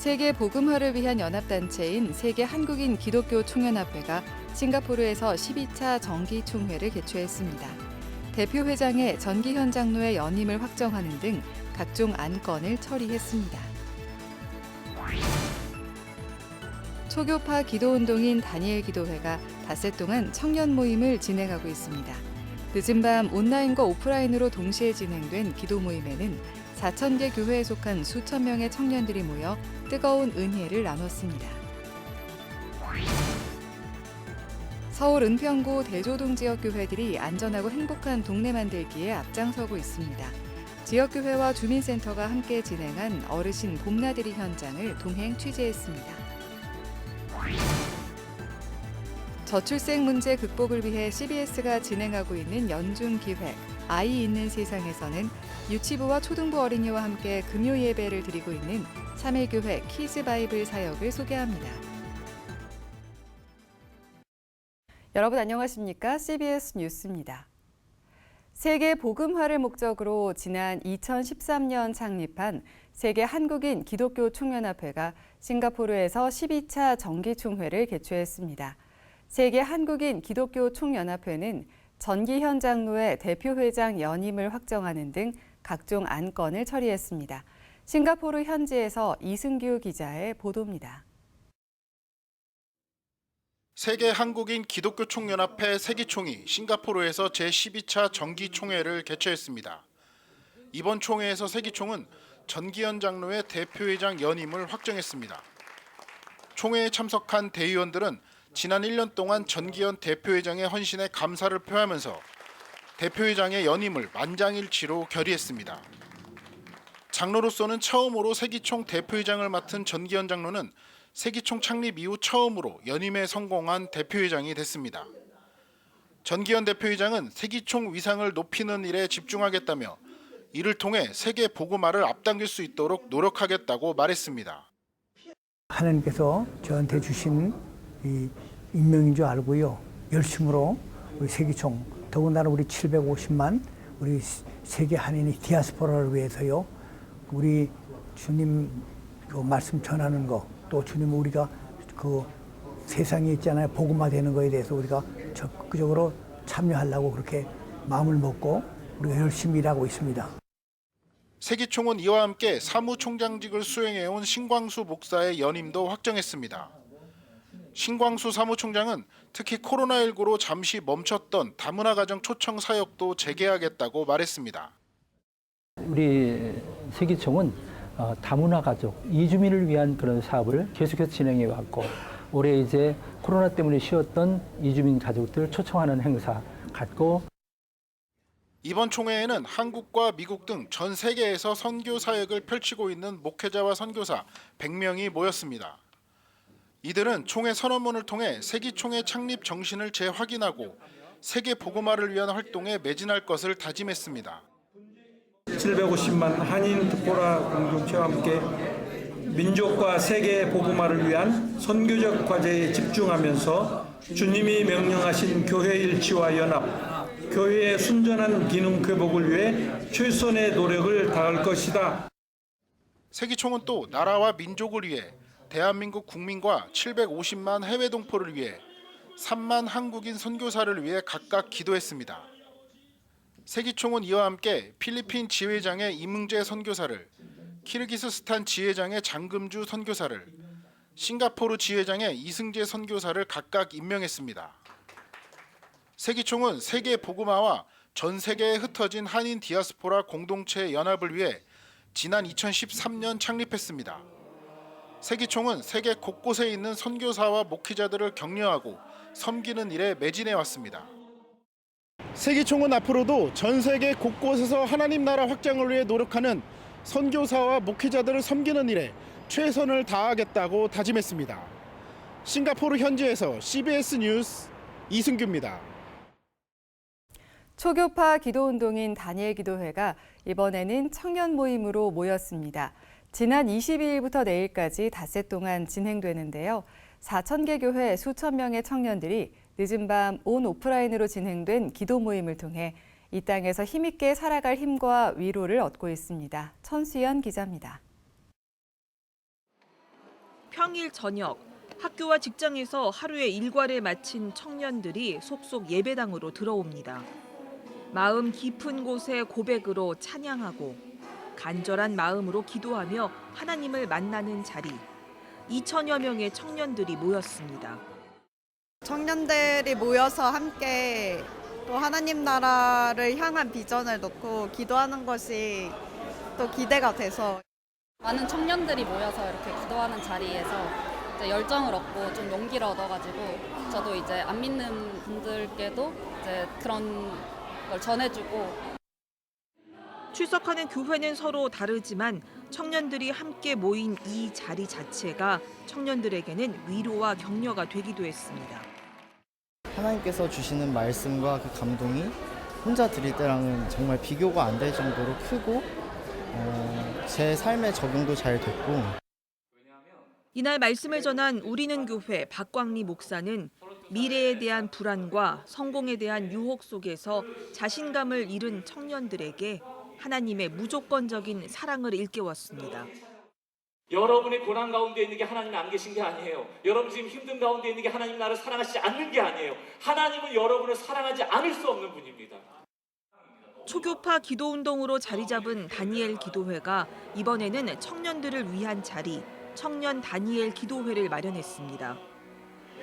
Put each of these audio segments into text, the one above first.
세계 복음화를 위한 연합단체인 세계 한국인 기독교 총연합회가 싱가포르에서 12차 정기총회를 개최했습니다. 대표회장의 전기현 장로의 연임을 확정하는 등 각종 안건을 처리했습니다. 초교파 기도운동인 다니엘 기도회가 닷새 동안 청년 모임을 진행하고 있습니다. 늦은 밤 온라인과 오프라인으로 동시에 진행된 기도 모임에는 4,000개 교회에 속한 수천 명의 청년들이 모여 뜨거운 은혜를 나눴습니다. 서울 은평구 대조동 지역 교회들이 안전하고 행복한 동네 만들기에 앞장서고 있습니다. 지역교회와 주민센터가 함께 진행한 어르신 봄나들이 현장을 동행 취재했습니다. 저출생 문제 극복을 위해 CBS가 진행하고 있는 연중 기획 아이 있는 세상에서는 유치부와 초등부 어린이와 함께 금요 예배를 드리고 있는 3일교회 키즈 바이블 사역을 소개합니다. 여러분 안녕하십니까? CBS 뉴스입니다. 세계 복음화를 목적으로 지난 2013년 창립한 세계 한국인 기독교 총연합회가 싱가포르에서 12차 정기총회를 개최했습니다. 세계 한국인 기독교 총연합회는 전기현 장로의 대표회장 연임을 확정하는 등 각종 안건을 처리했습니다. 싱가포르 현지에서 이승규 기자의 보도입니다. 세계 한국인 기독교 총연합회 세기총이 싱가포르에서 제12차 정기총회를 개최했습니다. 이번 총회에서 세기총은 전기현 장로의 대표회장 연임을 확정했습니다. 총회에 참석한 대의원들은 지난 1년 동안 전기현 대표회장의 헌신에 감사를 표하면서 대표회장의 연임을 만장일치로 결의했습니다. 장로로서는 처음으로 세기총 대표회장을 맡은 전기현 장로는 세기총 창립 이후 처음으로 연임에 성공한 대표회장이 됐습니다. 전기현 대표회장은 세기총 위상을 높이는 일에 집중하겠다며 이를 통해 세계 복음화를 앞당길 수 있도록 노력하겠다고 말했습니다. 하나님께서 저한테 주신 이 임명인 줄 알고요. 열심으로 우리 세기총, 더군다나 우리 750만 우리 세계 한인의 디아스포라를 위해서요. 우리 주님 그 말씀 전하는 거, 또 주님 우리가 그 세상에 있잖아요. 복음화 되는 거에 대해서 우리가 적극적으로 참여하려고 그렇게 마음을 먹고 우리가 열심히 일하고 있습니다. 세기총은 이와 함께 사무총장직을 수행해온 신광수 목사의 연임도 확정했습니다. 신광수 사무총장은 특히 코로나19로 잠시 멈췄던 다문화 가정 초청 사역도 재개하겠다고 말했습니다. 우리 세기총은 다문화 가족, 이주민을 위한 그런 사업을 계속해서 진행해 왔고 올해 이제 코로나 때문에 쉬었던 이주민 가족들 초청하는 행사 갖고 이번 총회에는 한국과 미국 등 전 세계에서 선교 사역을 펼치고 있는 목회자와 선교사 100명이 모였습니다. 이들은 총회 선언문을 통해 세기총회 창립 정신을 재확인하고 세계 복음화를 위한 활동에 매진할 것을 다짐했습니다. 750만 한인 디아스포라 공동체와 함께 민족과 세계 복음화를 위한 선교적 과제에 집중하면서 주님이 명령하신 교회 일치와 연합, 교회의 순전한 기능 회복을 위해 최선의 노력을 다할 것이다. 세기총은 또 나라와 민족을 위해 대한민국 국민과 750만 해외 동포를 위해 3만 한국인 선교사를 위해 각각 기도했습니다. 세기총은 이와 함께 필리핀 지회장의 이문재 선교사를, 키르기스스탄 지회장의 장금주 선교사를, 싱가포르 지회장의 이승재 선교사를 각각 임명했습니다. 세기총은 세계 복음화와 전 세계에 흩어진 한인 디아스포라 공동체 연합을 위해 지난 2013년 창립했습니다. 세기총은 세계 곳곳에 있는 선교사와 목회자들을 격려하고 섬기는 일에 매진해 왔습니다. 세기총은 앞으로도 전 세계 곳곳에서 하나님 나라 확장을 위해 노력하는 선교사와 목회자들을 섬기는 일에 최선을 다하겠다고 다짐했습니다. 싱가포르 현지에서 CBS 뉴스 이승규입니다. 초교파 기도운동인 다니엘 기도회가 이번에는 청년 모임으로 모였습니다. 지난 22일부터 내일까지 닷새 동안 진행되는데요. 4,000개 교회 수천 명의 청년들이 늦은 밤 온 오프라인으로 진행된 기도 모임을 통해 이 땅에서 힘있게 살아갈 힘과 위로를 얻고 있습니다. 천수연 기자입니다. 평일 저녁 학교와 직장에서 하루의 일과를 마친 청년들이 속속 예배당으로 들어옵니다. 마음 깊은 곳에 고백으로 찬양하고 간절한 마음으로 기도하며 하나님을 만나는 자리. 2천여 명의 청년들이 모였습니다. 청년들이 모여서 함께 또 하나님 나라를 향한 비전을 놓고 기도하는 것이 또 기대가 돼서 많은 청년들이 모여서 이렇게 기도하는 자리에서 이제 열정을 얻고 좀 용기를 얻어가지고 저도 이제 안 믿는 분들께도 이제 그런 걸 전해주고. 출석하는 교회는 서로 다르지만 청년들이 함께 모인 이 자리 자체가 청년들에게는 위로와 격려가 되기도 했습니다. 하나님께서 주시는 말씀과 그 감동이 혼자 드릴 때랑은 정말 비교가 안 될 정도로 크고 제 삶에 적용도 잘 됐고. 이날 말씀을 전한 우리는 교회 박광리 목사는 미래에 대한 불안과 성공에 대한 유혹 속에서 자신감을 잃은 청년들에게 하나님의 무조건적인 사랑을 일깨웠습니다. 여러분의 고난 가운데 있는 게 하나님 안 계신 게 아니에요. 여러분 지금 힘든 가운데 있는 게 하나님 나를 사랑하시지 않는 게 아니에요. 하나님은 여러분을 사랑하지 않을 수 없는 분입니다. 초교파 기도운동으로 자리 잡은 다니엘 기도회가 이번에는 청년들을 위한 자리, 청년 다니엘 기도회를 마련했습니다.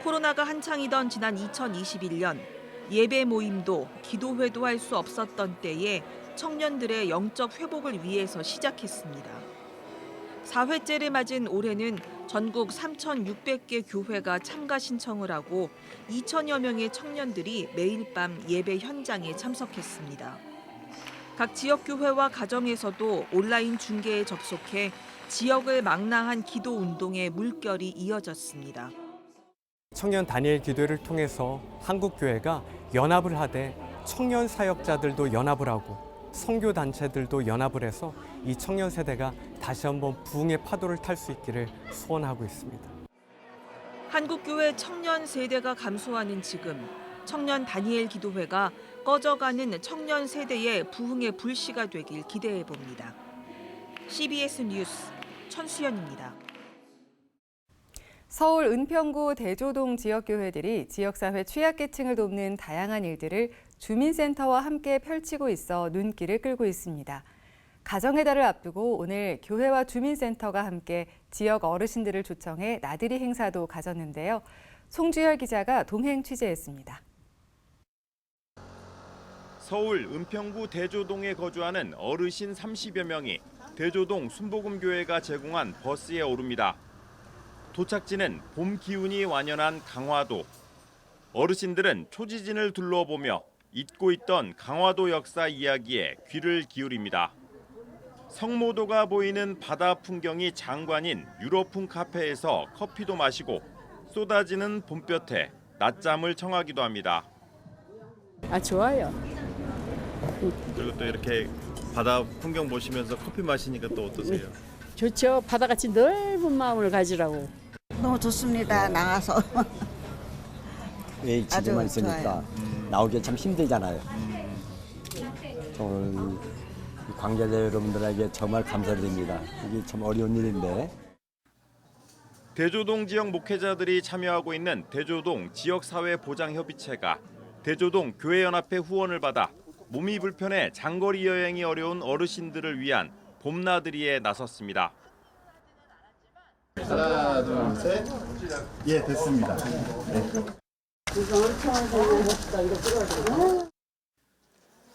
코로나가 한창이던 지난 2021년 예배 모임도 기도회도 할 수 없었던 때에 청년들의 영적 회복을 위해서 시작했습니다. 4회째를 맞은 올해는 전국 3,600개 교회가 참가 신청을 하고 2천여 명의 청년들이 매일 밤 예배 현장에 참석했습니다. 각 지역교회와 가정에서도 온라인 중계에 접속해 지역을 망라한 기도 운동의 물결이 이어졌습니다. 청년 다니엘 기도회를 통해서 한국교회가 연합을 하되 청년 사역자들도 연합을 하고 선교 단체들도 연합을 해서 이 청년 세대가 다시 한번 부흥의 파도를 탈 수 있기를 소원하고 있습니다. 한국교회 청년 세대가 감소하는 지금 청년 다니엘 기도회가 꺼져가는 청년 세대의 부흥의 불씨가 되길 기대해 봅니다. CBS 뉴스 천수연입니다. 서울 은평구 대조동 지역교회들이 지역사회 취약계층을 돕는 다양한 일들을 주민센터와 함께 펼치고 있어 눈길을 끌고 있습니다. 가정의 달을 앞두고 오늘 교회와 주민센터가 함께 지역 어르신들을 초청해 나들이 행사도 가졌는데요. 송주열 기자가 동행 취재했습니다. 서울 은평구 대조동에 거주하는 어르신 30여 명이 대조동 순복음교회가 제공한 버스에 오릅니다. 도착지는 봄 기운이 완연한 강화도. 어르신들은 초지진을 둘러보며 잊고 있던 강화도 역사 이야기에 귀를 기울입니다. 성모도가 보이는 바다 풍경이 장관인 유럽풍 카페에서 커피도 마시고 쏟아지는 봄볕에 낮잠을 청하기도 합니다. 좋아요. 그리고 또 이렇게 바다 풍경 보시면서 커피 마시니까 또 어떠세요? 좋죠. 바다같이 넓은 마음을 가지라고. 너무 좋습니다. 나가서 왜 집에만 있으니까 나오기 참 힘들잖아요. 오늘 관계자 여러분들에게 정말 감사드립니다. 이게 참 어려운 일인데. 대조동 지역 목회자들이 참여하고 있는 대조동 지역사회보장협의체가 대조동 교회연합회 후원을 받아 몸이 불편해 장거리 여행이 어려운 어르신들을 위한 봄나들이에 나섰습니다. 하나, 둘, 셋. 예, 됐습니다. 네.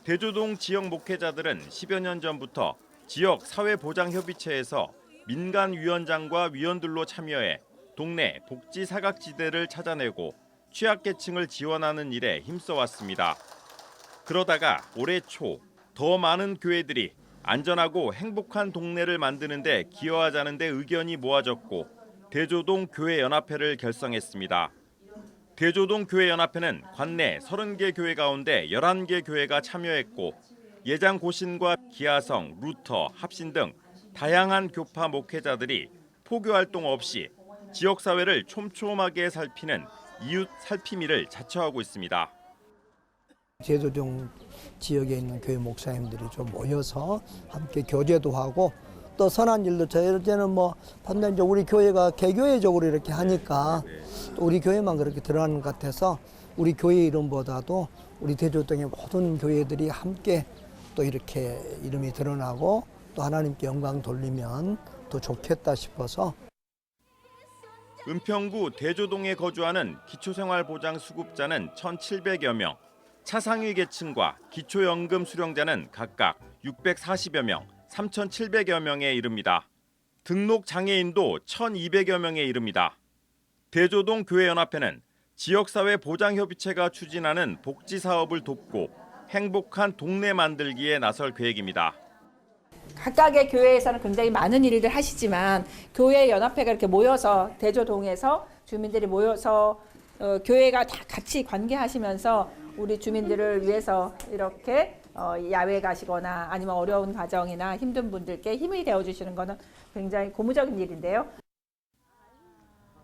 대조동 지역 목회자들은 10여 년 전부터 지역 사회보장협의체에서 민간위원장과 위원들로 참여해 동네 복지 사각지대를 찾아내고 취약계층을 지원하는 일에 힘써왔습니다. 그러다가 올해 초 더 많은 교회들이 안전하고 행복한 동네를 만드는 데 기여하자는 데 의견이 모아졌고 대조동 교회연합회를 결성했습니다. 대조동 교회연합회는 관내 30개 교회 가운데 11개 교회가 참여했고 예장 고신과 기아성, 루터, 합신 등 다양한 교파 목회자들이 포교 활동 없이 지역사회를 촘촘하게 살피는 이웃 살피미를 자처하고 있습니다. 대조동 지역에 있는 교회 목사님들이 좀 모여서 함께 교제도 하고 또 선한 일도 저희는 뭐 반면 이제 우리 교회가 개교회적으로 이렇게 하니까 또 우리 교회만 그렇게 드러나는 것 같아서 우리 교회 이름보다도 우리 대조동의 모든 교회들이 함께 또 이렇게 이름이 드러나고 또 하나님께 영광 돌리면 더 좋겠다 싶어서. 은평구 대조동에 거주하는 기초생활보장 수급자는 1,700여 명, 차상위 계층과 기초연금 수령자는 각각 640여 명, 3,700여 명에 이릅니다. 등록 장애인도 1,200여 명에 이릅니다. 대조동 교회연합회는 지역사회 보장협의체가 추진하는 복지 사업을 돕고 행복한 동네 만들기에 나설 계획입니다. 각각의 교회에서는 굉장히 많은 일들 하시지만 교회 연합회가 이렇게 모여서 대조동에서 주민들이 모여서 교회가 다 같이 관계하시면서 우리 주민들을 위해서 이렇게 야외 가시거나 아니면 어려운 가정이나 힘든 분들께 힘이 되어주시는 것은 굉장히 고무적인 일인데요.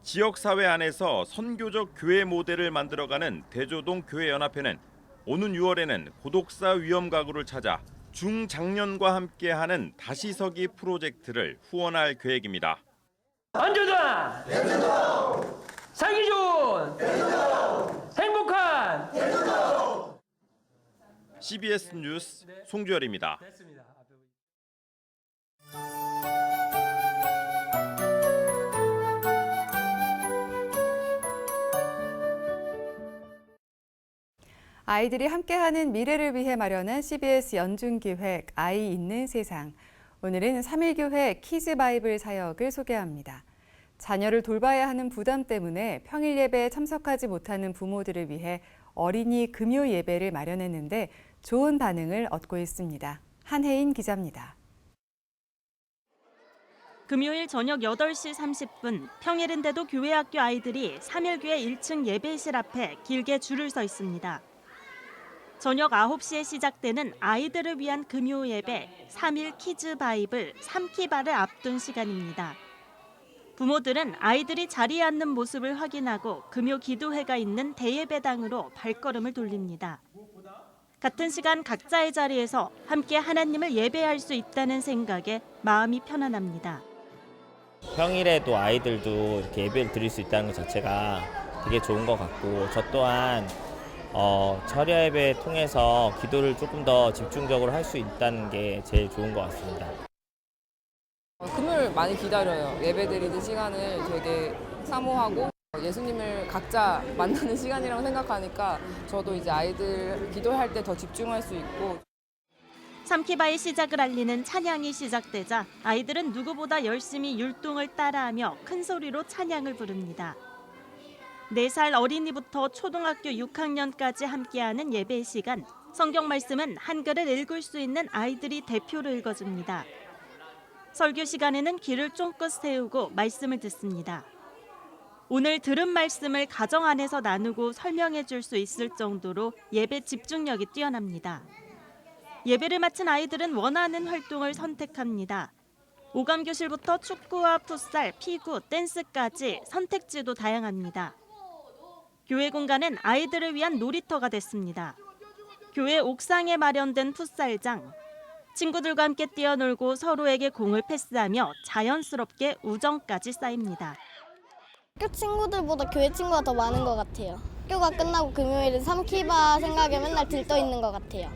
지역사회 안에서 선교적 교회 모델을 만들어가는 대조동 교회연합회는 오는 6월에는 고독사 위험가구를 찾아 중장년과 함께하는 다시 서기 프로젝트를 후원할 계획입니다. 안전한 대조동, 살기 좋은 대조동, 행복한 대조동. CBS 뉴스 송주열입니다. 아이들이 함께하는 미래를 위해 마련한 CBS 연중기획 아이 있는 세상. 오늘은 3.1교회 키즈 바이블 사역을 소개합니다. 자녀를 돌봐야 하는 부담 때문에 평일 예배에 참석하지 못하는 부모들을 위해 어린이 금요 예배를 마련했는데 좋은 반응을 얻고 있습니다. 한혜인 기자입니다. 금요일 저녁 8시 30분, 평일인데도 교회 학교 아이들이 3.1교회 1층 예배실 앞에 길게 줄을 서 있습니다. 저녁 9시에 시작되는 아이들을 위한 금요 예배 3.1 키즈 바이블 3키바를 앞둔 시간입니다. 부모들은 아이들이 자리에 앉는 모습을 확인하고 금요 기도회가 있는 대예배당으로 발걸음을 돌립니다. 같은 시간 각자의 자리에서 함께 하나님을 예배할 수 있다는 생각에 마음이 편안합니다. 평일에도 아이들도 이렇게 예배를 드릴 수 있다는 것 자체가 되게 좋은 것 같고 저 또한 철야 예배 통해서 기도를 조금 더 집중적으로 할 수 있다는 게 제일 좋은 것 같습니다. 금요일 많이 기다려요. 예배 드리는 시간을 되게 사모하고 예수님을 각자 만나는 시간이라고 생각하니까 저도 이제 아이들 기도할 때 더 집중할 수 있고. 3키바의 시작을 알리는 찬양이 시작되자 아이들은 누구보다 열심히 율동을 따라하며 큰 소리로 찬양을 부릅니다. 4살 어린이부터 초등학교 6학년까지 함께하는 예배 시간. 성경 말씀은 한글을 읽을 수 있는 아이들이 대표로 읽어줍니다. 설교 시간에는 귀를 쫑긋 세우고 말씀을 듣습니다. 오늘 들은 말씀을 가정 안에서 나누고 설명해 줄 수 있을 정도로 예배 집중력이 뛰어납니다. 예배를 마친 아이들은 원하는 활동을 선택합니다. 오감교실부터 축구와 풋살, 피구, 댄스까지 선택지도 다양합니다. 교회 공간은 아이들을 위한 놀이터가 됐습니다. 교회 옥상에 마련된 풋살장. 친구들과 함께 뛰어놀고 서로에게 공을 패스하며 자연스럽게 우정까지 쌓입니다. 학교 친구들보다 교회 친구가 더 많은 것 같아요. 학교가 끝나고 금요일은 3키바 생각에 맨날 들떠 있는 것 같아요.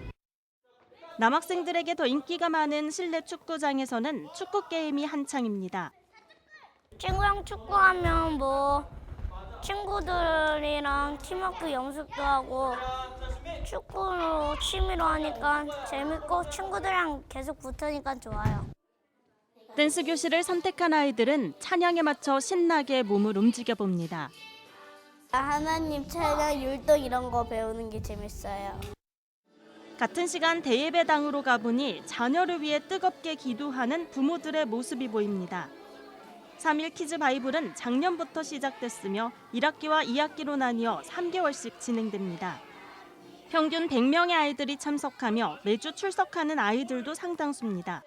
남학생들에게 더 인기가 많은 실내 축구장에서는 축구 게임이 한창입니다. 친구랑 축구하면 친구들이랑 팀워크 연습도 하고 축구로 취미로 하니까 재밌고 친구들이랑 계속 붙으니까 좋아요. 댄스 교실을 선택한 아이들은 찬양에 맞춰 신나게 몸을 움직여 봅니다. 하나님 찬양, 율동 이런 거 배우는 게 재밌어요. 같은 시간 대예배당으로 가보니 자녀를 위해 뜨겁게 기도하는 부모들의 모습이 보입니다. 3.1 키즈 바이블은 작년부터 시작됐으며 1학기와 2학기로 나뉘어 3개월씩 진행됩니다. 평균 100명의 아이들이 참석하며 매주 출석하는 아이들도 상당수입니다.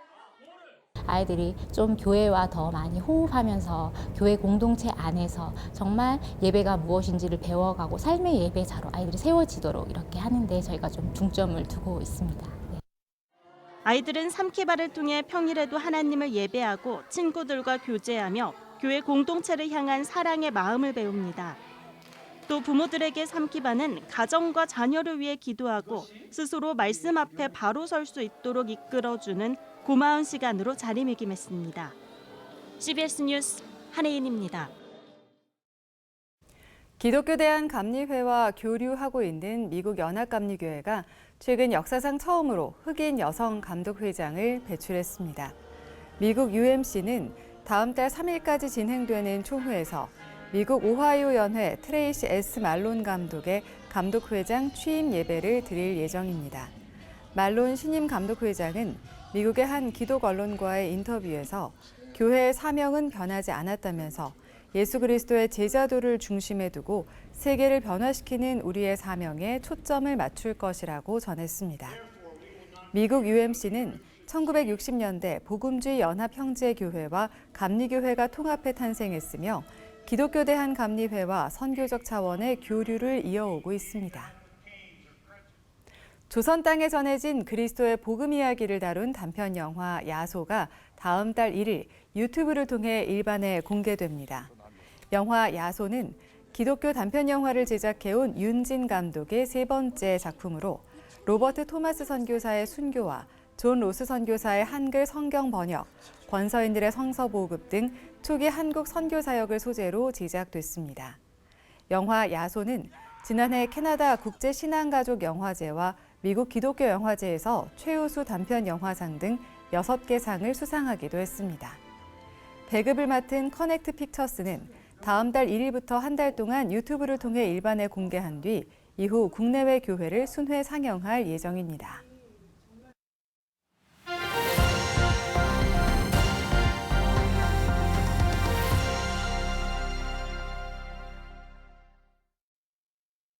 아이들이 좀 교회와 더 많이 호흡하면서 교회 공동체 안에서 정말 예배가 무엇인지를 배워가고 삶의 예배자로 아이들이 세워지도록 이렇게 하는데 저희가 좀 중점을 두고 있습니다. 아이들은 삼키바를 통해 평일에도 하나님을 예배하고 친구들과 교제하며 교회 공동체를 향한 사랑의 마음을 배웁니다. 또 부모들에게 삼키바는 가정과 자녀를 위해 기도하고 스스로 말씀 앞에 바로 설 수 있도록 이끌어주는 고마운 시간으로 자리매김했습니다. CBS 뉴스 한혜인입니다. 기독교 대한감리회와 교류하고 있는 미국 연합감리교회가 최근 역사상 처음으로 흑인 여성 감독회장을 배출했습니다. 미국 UMC는 다음 달 3일까지 진행되는 총회에서 미국 오하이오 연회 트레이시 S. 말론 감독의 감독회장 취임 예배를 드릴 예정입니다. 말론 신임 감독회장은 미국의 한 기독 언론과의 인터뷰에서 교회의 사명은 변하지 않았다면서 예수 그리스도의 제자도를 중심에 두고 세계를 변화시키는 우리의 사명에 초점을 맞출 것이라고 전했습니다. 미국 UMC는 1960년대 복음주의 연합형제교회와 감리교회가 통합해 탄생했으며 기독교 대한감리회와 선교적 차원의 교류를 이어오고 있습니다. 조선 땅에 전해진 그리스도의 복음 이야기를 다룬 단편 영화 야소가 다음 달 1일 유튜브를 통해 일반에 공개됩니다. 영화 야소는 기독교 단편 영화를 제작해온 윤진 감독의 세 번째 작품으로 로버트 토마스 선교사의 순교와 존 로스 선교사의 한글 성경 번역, 권서인들의 성서 보급 등 초기 한국 선교 사역을 소재로 제작됐습니다. 영화 야소는 지난해 캐나다 국제신앙가족 영화제와 미국 기독교 영화제에서 최우수 단편 영화상 등 6개 상을 수상하기도 했습니다. 배급을 맡은 커넥트 픽처스는 다음 달 1일부터 한 달 동안 유튜브를 통해 일반에 공개한 뒤 이후 국내외 교회를 순회 상영할 예정입니다.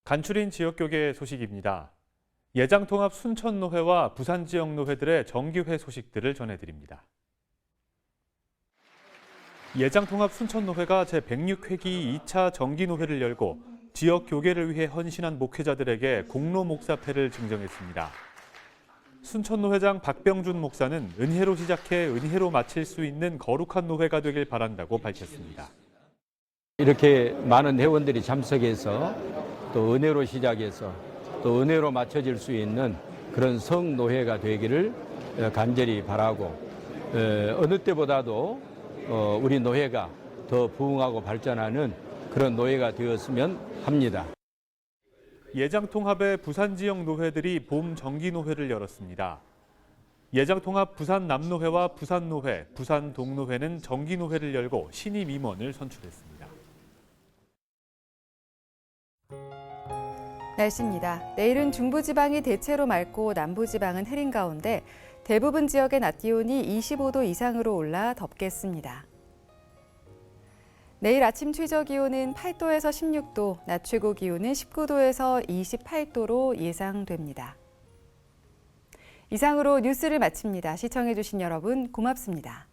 간추린 지역교계 소식입니다. 예장통합 순천노회와 부산지역노회들의 정기회 소식들을 전해드립니다. 예장통합 순천노회가 제106회기 2차 정기노회를 열고 지역 교계를 위해 헌신한 목회자들에게 공로 목사패를 증정했습니다. 순천노회장 박병준 목사는 은혜로 시작해 은혜로 마칠 수 있는 거룩한 노회가 되길 바란다고 밝혔습니다. 이렇게 많은 회원들이 참석해서 또 은혜로 시작해서 또 은혜로 맞춰질 수 있는 그런 성노회가 되기를 간절히 바라고 어느 때보다도 우리 노회가 더 부흥하고 발전하는 그런 노회가 되었으면 합니다. 예장통합의 부산지역 노회들이 봄 정기노회를 열었습니다. 예장통합 부산남노회와 부산노회, 부산동노회는 정기노회를 열고 신임 임원을 선출했습니다. 날씨입니다. 내일은 중부지방이 대체로 맑고 남부지방은 흐린 가운데 대부분 지역의 낮 기온이 25도 이상으로 올라 덥겠습니다. 내일 아침 최저 기온은 8도에서 16도, 낮 최고 기온은 19도에서 28도로 예상됩니다. 이상으로 뉴스를 마칩니다. 시청해주신 여러분 고맙습니다.